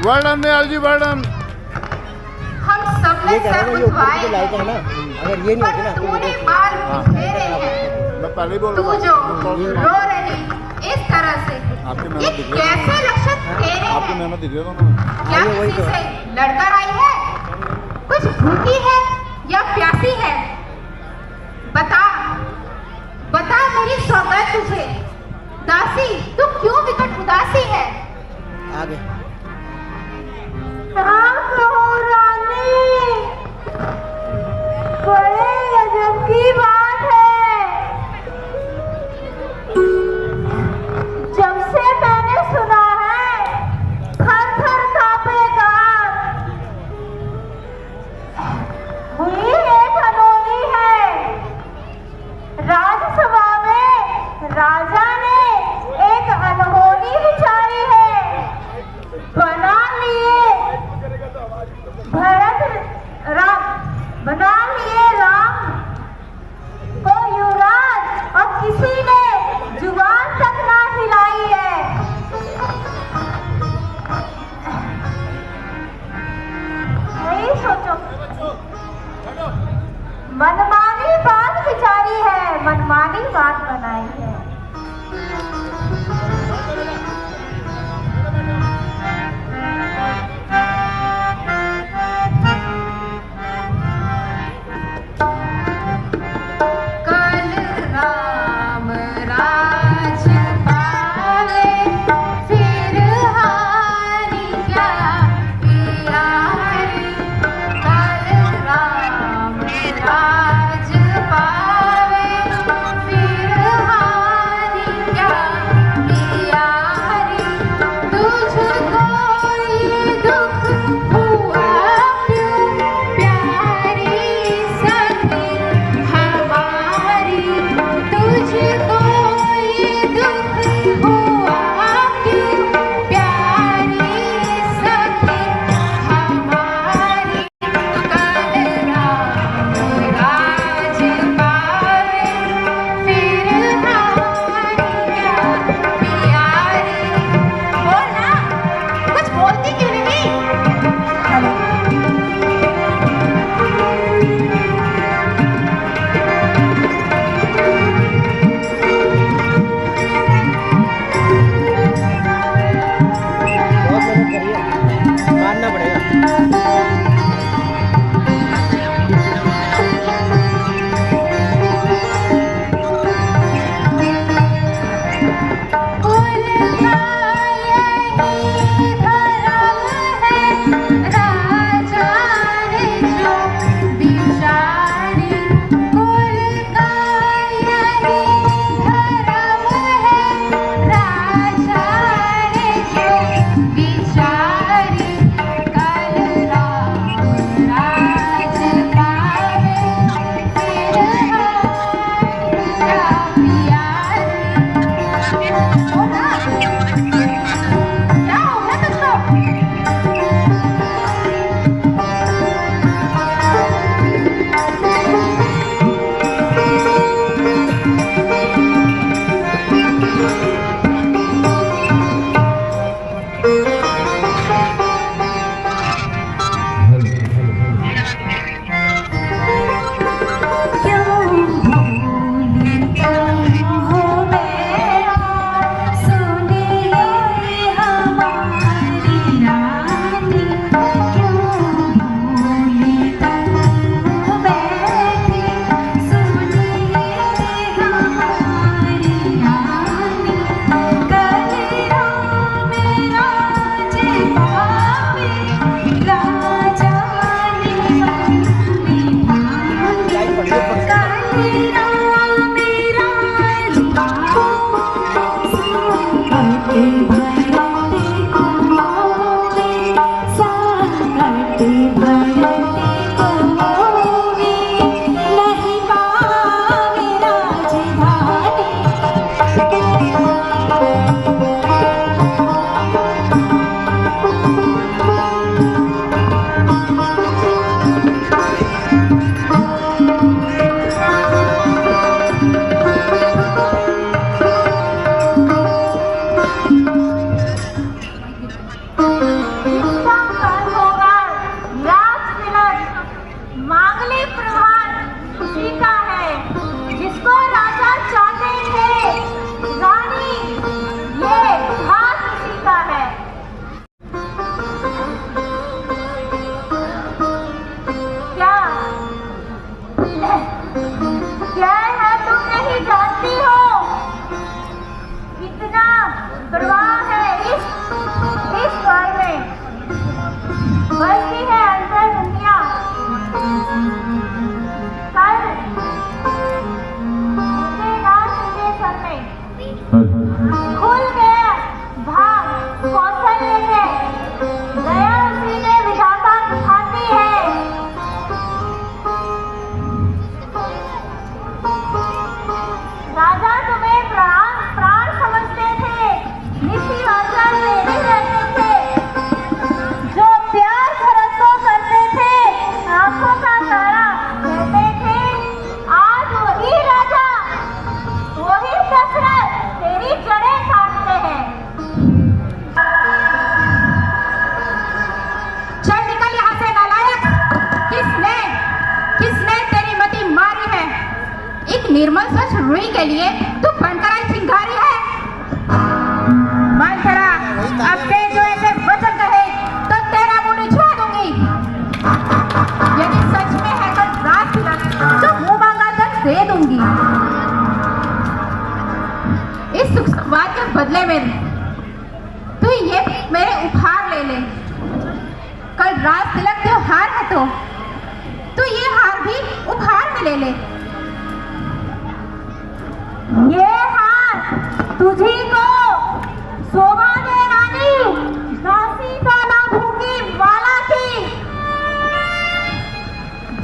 वर्णन दयाल जी वर्णन। हम सब ने सर उठवाए हैं, अगर ये नहीं होती ना तूने बाल फेरे हैं। मैं पहले ही बोल तू रहा जो था। रो रही इस तरह से, आपकी ये मेहनत दिख रही है। कैसे लक्षण तेरे आपकी हैं? मेहनत दिख रही है दोनों। क्या किसी से लड़कर आई है? कुछ भूखी है या प्यासी है? बता बता मेरी सौगंध तुझे। दासी तू क्यों विकट उदासी है? आगे रानी, बड़े गजब की बात है। जब से मैंने सुना है थर थर कांपे कान। हुई एक अनोनी है। राजसभा में राजा ने एक अनहोनी विचारी है। बना लिए राम को युवराज और किसी ने जुबान तक ना हिलाई है। यही सोचो, मनमानी बात विचारी है, मनमानी बात बनाई है। निर्मल स्वच्छ रुई के लिए तू बनकर आई चिंगारी है। मंथरा, अब से जो ऐसे वचन कहे तो तेरा मुंह निछुआ दूंगी। यदि सच में है तो रात तिलक तो मुंह मांगा तक दे दूंगी। इस सुख संवाद के बदले में तू ये मेरे उपहार ले ले। कल रात तिलक त्योहार है तो तू ये हार भी उपहार में ले ले। ये हार तुझी को शोभा दे रानी, दासी साला भूखी वाला की।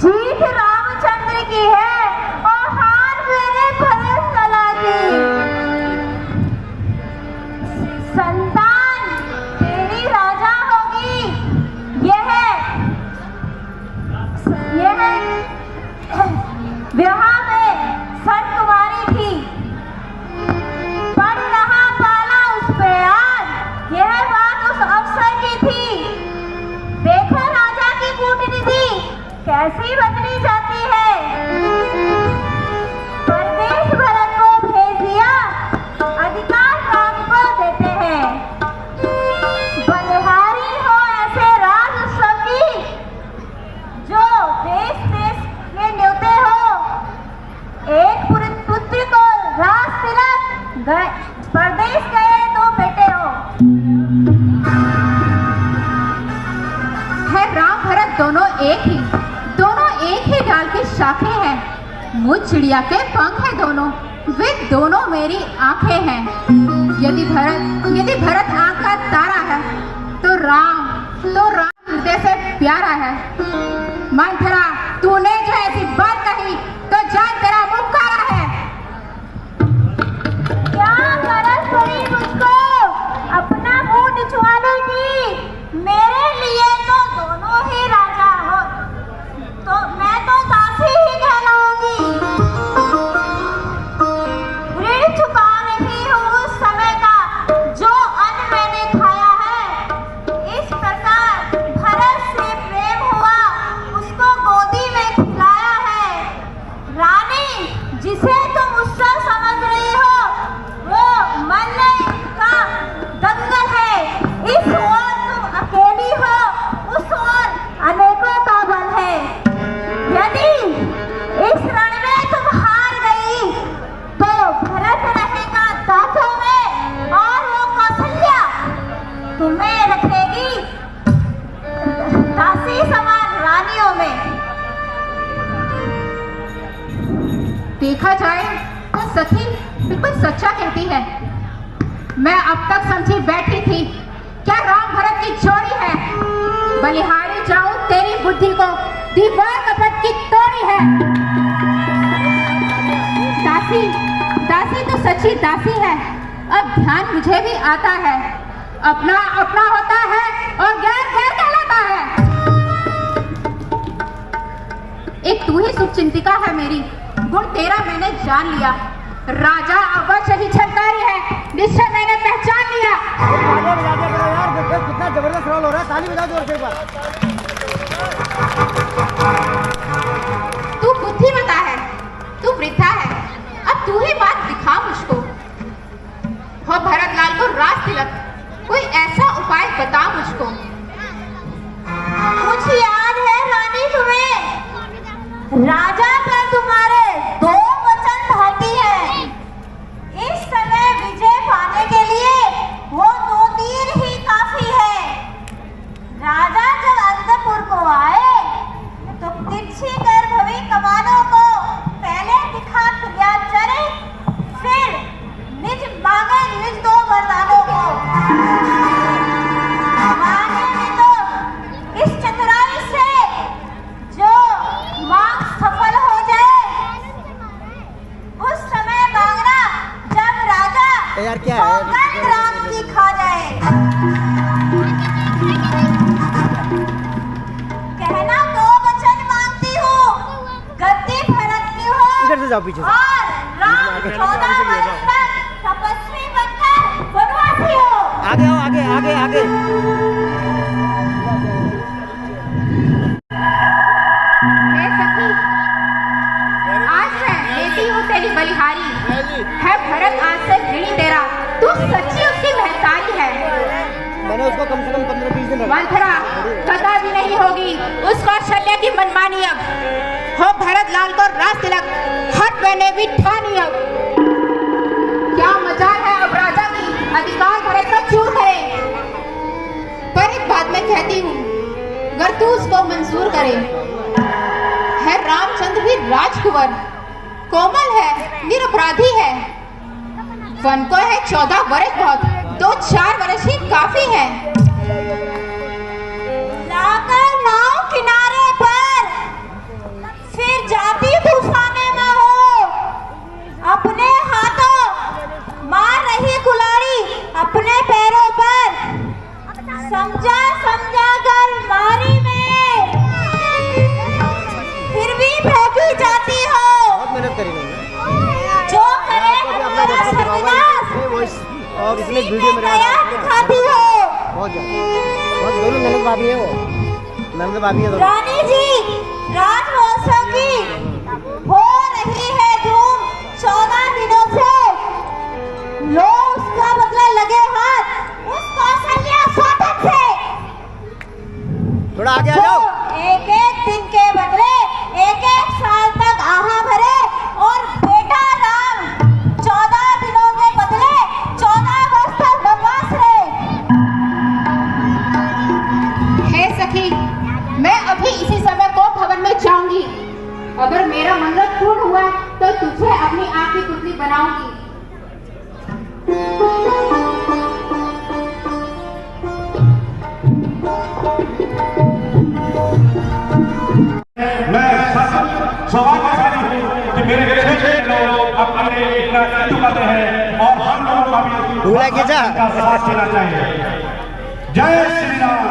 जीत रामचंद्र की है और हार मेरे भरत लाला की। संतान तेरी राजा होगी। यह विवाह में सन कुमारी थी, पढ़ रहा पाला उस पे आज। यह बात उस अवसर की थी। देखो राजा की कूटनीति कैसी बदली जाती है। परदेश भरत को भेज दिया, अधिकार राम को देते हैं। बलिहारी हो ऐसे राज उत्सव की, जो देश देश के न्योते हो। एक पुत्र को राज तिलक गए, परदेश गए तो बेटे हो। है राम भरत दोनों एक ही डाल की शाखें हैं। मुझ चिड़िया के पंख हैं दोनों, वे दोनों मेरी आंखें हैं। यदि भरत आंख का तारा है तो राम हृदय से प्यारा है। मंथरा, तूने जो ऐसी बात कही तो जान तेरा मुंह काला है। क्या गरज पड़ी मुझको अपना मुंह निछुआने की। मेरे लिए तो दोनों ही राजा हो, तो मैं तो दासी ही कहलाऊंगी। ऋण चुका रही हूँ उस समय का जो अन्न मैंने खाया है। इस प्रकार भरत से प्रेम हुआ, उसको गोदी में खिलाया है। रानी, जिसे तुम उत्सव समझ रही हो, वो मन का दंगल है। इस ओर तुम अकेली हो, उस ओर अनेकों का बल है। यदि इस रण में तुम हार गई तो भरत रहेगा दासों में और वो कौशल्या तुम्हें रखेगी दासी समान रानियों में। देखा जाए तो सखी बिल्कुल सच्चा कहती है। मैं अब तक समझी बैठी थी क्या राम भरत की जोड़ी है। बलिहारी जाऊं तेरी बुद्धि को दीवार कपट की तोड़ी है। दासी तो सच्ची दासी है। अब ध्यान मुझे भी आता है, अपना अपना होता है और गैर गैर कहलाता है। एक तू ही शुभचिंतिका है मेरी, गुण तेरा मैंने जान लिया। राजा अवश्य ही छलकारी है, निश्चय मैंने पहचान लिया। कितना जबरदस्त रोल हो रहा है, ताली बजा दो एक बार। तू बुद्धिमता है, तू वृद्धा है, अब तू ही बात दिखा मुझको। हो भरत लाल को राज तिलक, कोई ऐसा उपाय बता मुझको। मुझे याद है रानी तुम्हें राजा पर तुम्हारे 2 वचन भाती है। इस समय विजय पाने के लिए वो 2 तीर ही काफी है। राजा जब अंतपुर को आए तो तिरछी गर्भवी कमानों को पहले दिखा दिया चरे, फिर निज मांगे निज 2 वरदानों को। माने में तो इस चतुराई से जो मांग सफल हो जाए, उस समय मांगना जब राजा यार क्या है सौगंध राम की खा जाए। कहना 2 वचन मांगती हूँ, गद्दी भरत की हो इधर से जाओ पीछे से। और राम 14 वर्ष तक तपस्वी बनकर वनवासी हो। आगे आओ, आगे आगे आगे। सखी, आज मैं देती हूँ तेरी मंथरा कदा भी नहीं होगी उस कौशल्या की मनमानी अब। हो भरत लाल को राज तिलक, हट मैंने भी ठानी अब। क्या मजाल है अब राजा की, अधिकार भरत का चूर करे। पर एक बात मैं कहती हूँ, अगर तू उसको मंजूर करे, है रामचंद्र भी राजकुंवर, कोमल है, निरपराधी है। वन को है 14 वर्ष बहुत, 2-4 वर्ष ही काफी है। लाकर नाव किनारे पर, फिर जाती तूफाने में हो। अपने हाथों मार रही कुल्हाड़ी अपने पैरों पर, समझा समझा कर मारी में, फिर भी फेंकी जाती हो। बहुत मेहनत करी मैंने। जो करे हमारा सर्वनाश, और इसमें वीडियो में दिखाती हो। बहुत ज्यादा, बहुत दोनों ननद भाभी है, वो ननद भाभी है दोनों। रानी जी, राज महोत्सव की हो रही है धूम 14 दिनों से। लो उसका बदला लगे हाथ उस कौशल्या स्वागत से। थोड़ा आगे आ जाओ। एक एक दिन के बदले एक एक साल तक आहा भरे, और बेटा राम 14 दिनों के बदले 14 वर्ष तक वनवास रहे। हे सखी, मैं अभी इसी समय को भवन में जाऊंगी। अगर मेरा मनोरथ पूर्ण हुआ तो तुझे अपनी आंख की पुतली बनाऊंगी। मैं सौभाग्यशाली हूँ कि मेरे छह लोग अपने इतना चुकाते हैं और हम लोगों का भी भूला के जा। का साथ देना चाहिए। जय श्री राम।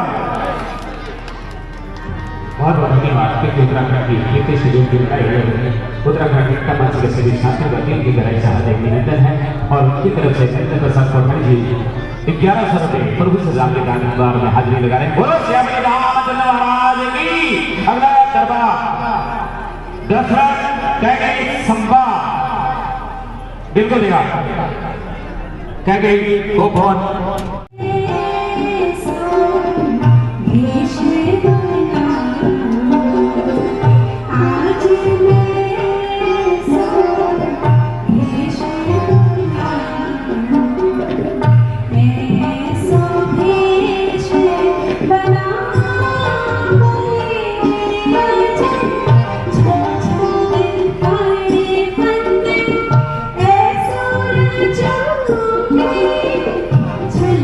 बहुत बहुत धन्यवाद कि उत्तराखंड की कीर्ति से जो दिन का उत्तराखंड के मंच के सभी छात्र वर्ग की गहराई से हार्दिक अभिनंदन है और उनकी तरफ से नरेंद्र प्रसाद कोठारी जी 1100 रुपये प्रभु से राम के गाने द्वार में हाजिरी लगा रहे हैं। बोलो श्री रामचंद्र महाराज की। अगला दरबार दशरथ कैकेयी संभा बिल्कुल देगा कैकेयी को बहुत चल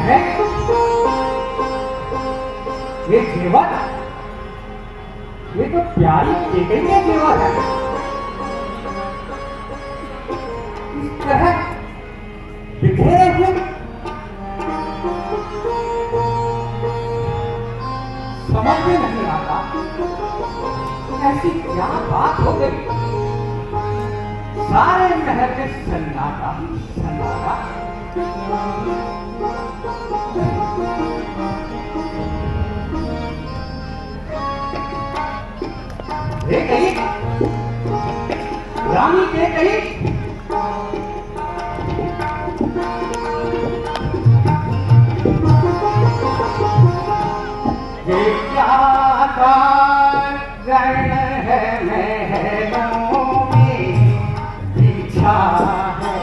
है ये जेवर, ये तो प्यारी केकड़िया जेवर है। इस तरह बिखेरे हुए समझ में नहीं आता ऐसी क्या बात हो गई। सारे महल में सन्नाटा सन्नाटा। कहीं रानी के कहीं ये क्या कारण है महलों में पीछा है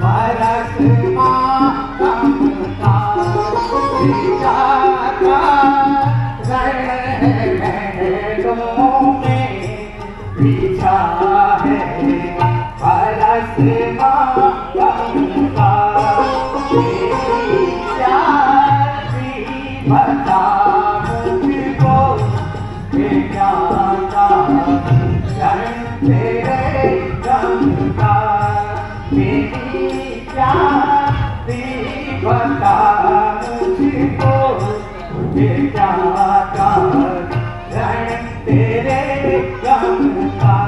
बरस मातम का। ये क्या कारण है महलों में पीछा है बरस मातम का। बता मुझको ये क्या तेरे गम का। मेरी प्यारी बता मुझको ये क्या तेरे गम का।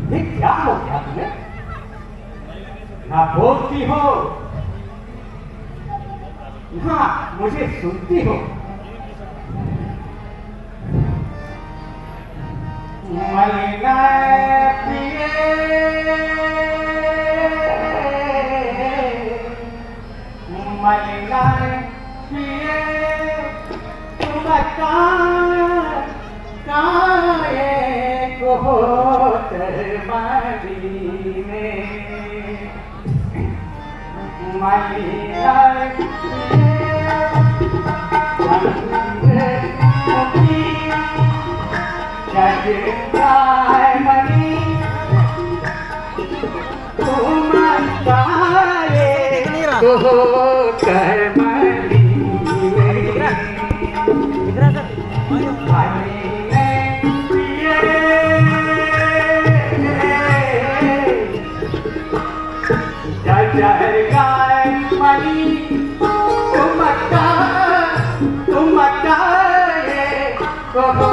ये क्या हो गया तुम्हें? ना बोलती हो ना मुझे सुनती हो। मलिना प्रिय मलिना प्रिय तुम काये को मदीने मलिना मनी तुम काये को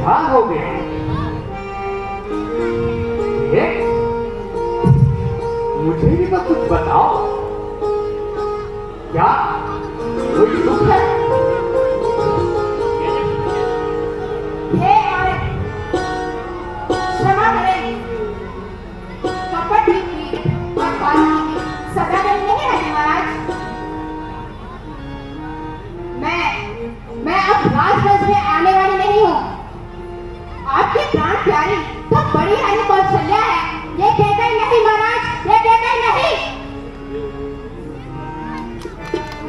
क्या हो गया? ये मुझे भी तो कुछ बताओ, क्या कोई दुख है? हे और क्षमा करें, कपट की और बात की सदा नहीं रहने महाराज। मैं अब राजवंश में आने वाली नहीं हूँ। आपकी प्राण प्यारी तो बड़ी रानी कौशल्या है, ये कहकर नहीं महाराज, ये कहकर नहीं।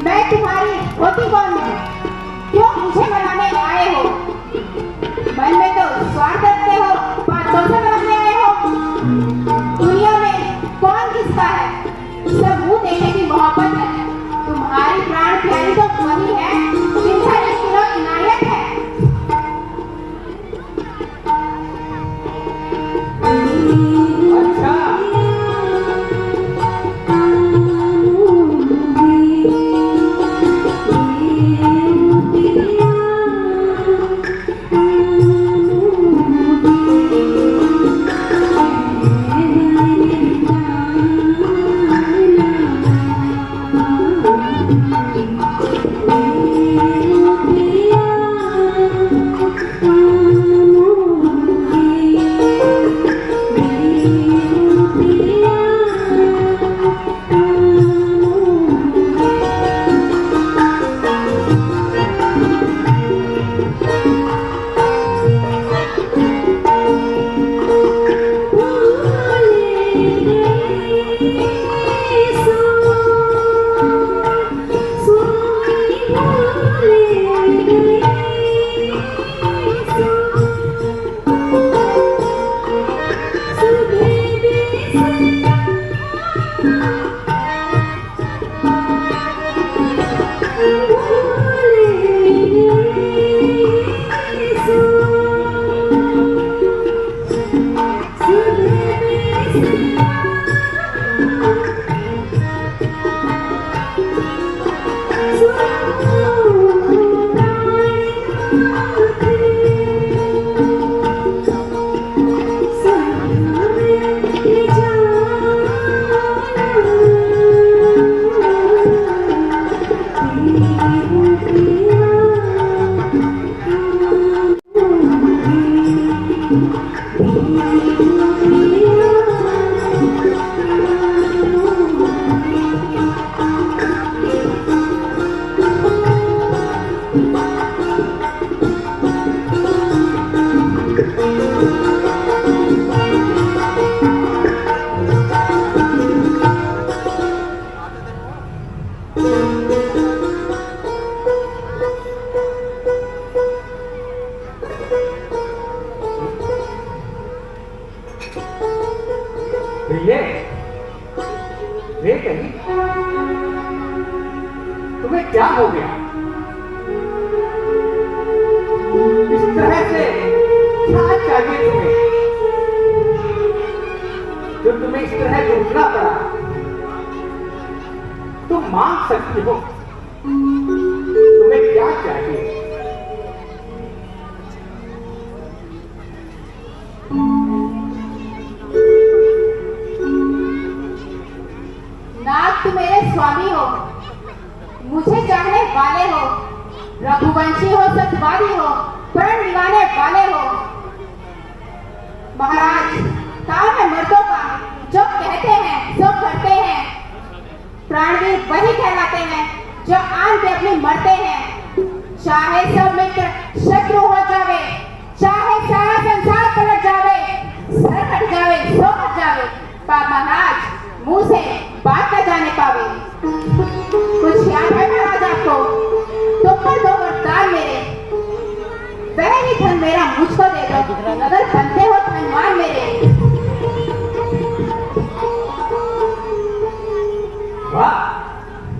मैं तुम्हारी होती कौन हूँ? क्यों मुझे मनाने आए हो? मन में तो स्वार्थ रखते हो, बातों से मनाने आए हो। दुनिया में कौन किसका है? सब मुंह देखने की मोहब्बत है। तुम्हारी प्राण प्यारी तो वही है जिनका एक किलो इनायत है। अच्छा, ये कहीं तुम्हें क्या हो गया? इस तरह से क्या चाहिए तुम्हें जो तुम्हें इस तरह ढूंढना पड़ा? तुम मांग सकती हो, तुम्हें क्या चाहिए? नाथ तुम मेरे स्वामी हो, मुझे चाहने वाले हो, रघुवंशी हो, सत्यवादी हो, प्रण निभाने वाले हो। महाराज, काम है मर्दों का, जो कहते हैं सो करते हैं। प्राणवीर वही कहलाते हैं जो आन पे अपनी मरते हैं। चाहे सब मित्र शत्रु हो जावे, चाहे सारा संसार पलट जावे, सर कट जावे, सो कट जावे, पर महाराज मुंह से बात न जाने पावे। कुछ याद है महाराज आपको? तो पर दो वरदान मेरे, वह ही धन मेरा मुझको दे दो, अगर बनते हो धनवान मेरे। वाह,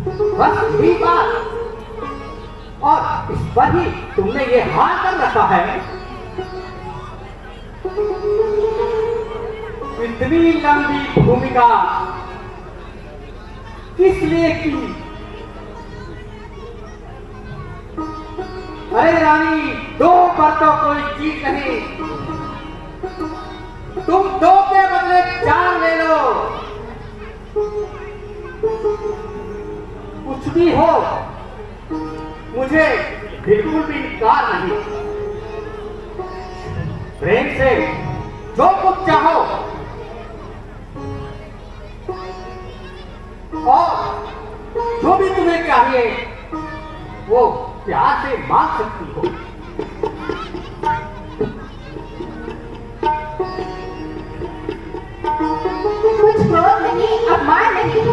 बस यही बात, और इस पर ही तुमने ये हाल कर रखा है। इतनी लंबी भूमिका किस लिए की? अरे रानी, दो पर तो कोई चीज नहीं, तुम दो के बदले चार ले लो। कुछ भी हो, मुझे बिल्कुल भी इनकार नहीं। प्रेम से जो कुछ चाहो और जो भी तुम्हें चाहिए वो प्यार से मांग सकती हो। कुछ क्रोध नहीं, अपमान नहीं,